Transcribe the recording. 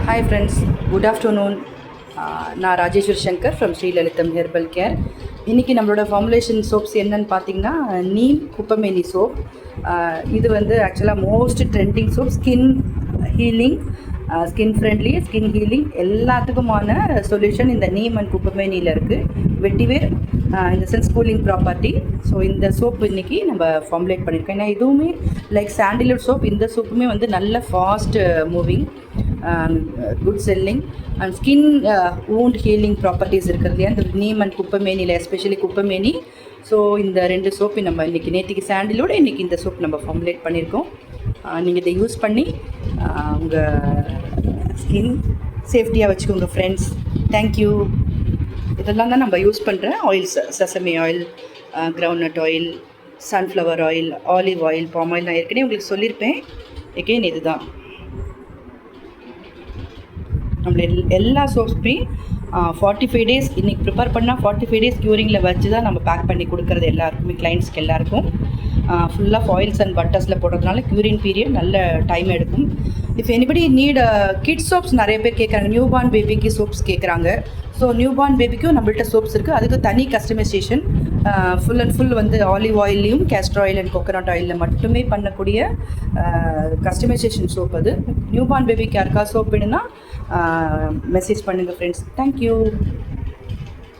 Hi friends, good afternoon. நான் Rajeshwar Shankar from Srilalitham herbal care. இன்றைக்கி நம்மளோட ஃபார்முலேஷன் சோப்ஸ் என்னன்னு பார்த்தீங்கன்னா நீம் குப்பமேனி சோப். இது வந்து ஆக்சுவலாக most trending soap. Skin healing, skin friendly, skin healing எல்லாத்துக்குமான சொல்யூஷன் இந்த நீம் அண்ட் குப்பமேனியில் இருக்குது. வெட்டிவேர் இந்த சென்ஸ் கூலிங் ப்ராப்பர்ட்டி. ஸோ இந்த சோப் இன்றைக்கி நம்ம ஃபார்முலேட் பண்ணியிருக்கோம். ஏன்னா இதுவுமே லைக் சாண்டில்வுட் சோப், இந்த சோப்புமே வந்து நல்ல fast moving, good selling and skin wound healing properties இருக்கிறது இல்லையா இந்த நீம் அண்ட் குப்பமேனியில், எஸ்பெஷலி குப்பமேனி. ஸோ இந்த ரெண்டு சோப்பு நம்ம இன்றைக்கி, நேற்றுக்கு சாண்டிலோட இன்றைக்கி இந்த சோப் நம்ம ஃபார்முலேட் பண்ணியிருக்கோம். நீங்கள் இதை யூஸ் பண்ணி உங்கள் ஸ்கின் சேஃப்டியாக வச்சுக்கோங்க ஃப்ரெண்ட்ஸ். தேங்க்யூ. இதெல்லாம் தான் நம்ம யூஸ் பண்ணுற oils: sesame oil, groundnut oil, sunflower oil, olive oil, palm oil. நான் ஏற்கனவே உங்களுக்கு சொல்லியிருப்பேன். எகெயின் இது தான் நம்மள எல்லா சோப்ஸுமே 45 டேஸ் இன்றைக்கி ப்ரிப்பேர் பண்ணால் 45 டேஸ் க்யூரிங்கில் வச்சு தான் நம்ம பேக் பண்ணி கொடுக்குறது எல்லாருக்குமே, கிளைண்ட்ஸ்க்கு எல்லாருக்கும். ஃபுல்லாக ஆயில்ஸ் அண்ட் பட்டர்ஸில் போடுறதுனால க்யூரிங் பீரியட் நல்ல டைம் எடுக்கும். If anybody need kids soaps நிறைய பேர் கேட்குறாங்க, நியூ பார்ன் பேபிக்கு சோப்ஸ் கேட்குறாங்க. ஸோ நியூ பார்ன் பேபிக்கும் நம்மள்ட்ட சோப்ஸ் இருக்குது. அதுக்கு தனி கஸ்டமைசேஷன், ஃபுல் அண்ட் ஃபுல் வந்து ஆலிவ் ஆயிலையும் கேஸ்டர் ஆயில் அண்ட் கோகோனட் ஆயிலில் மட்டுமே பண்ணக்கூடிய கஸ்டமைசேஷன் சோப் அது. நியூ பார்ன் பேபிக்கு யாருக்கா சோப் வேணுன்னா மெசேஜ் பண்ணுங்கள் ஃப்ரெண்ட்ஸ். தேங்க்யூ.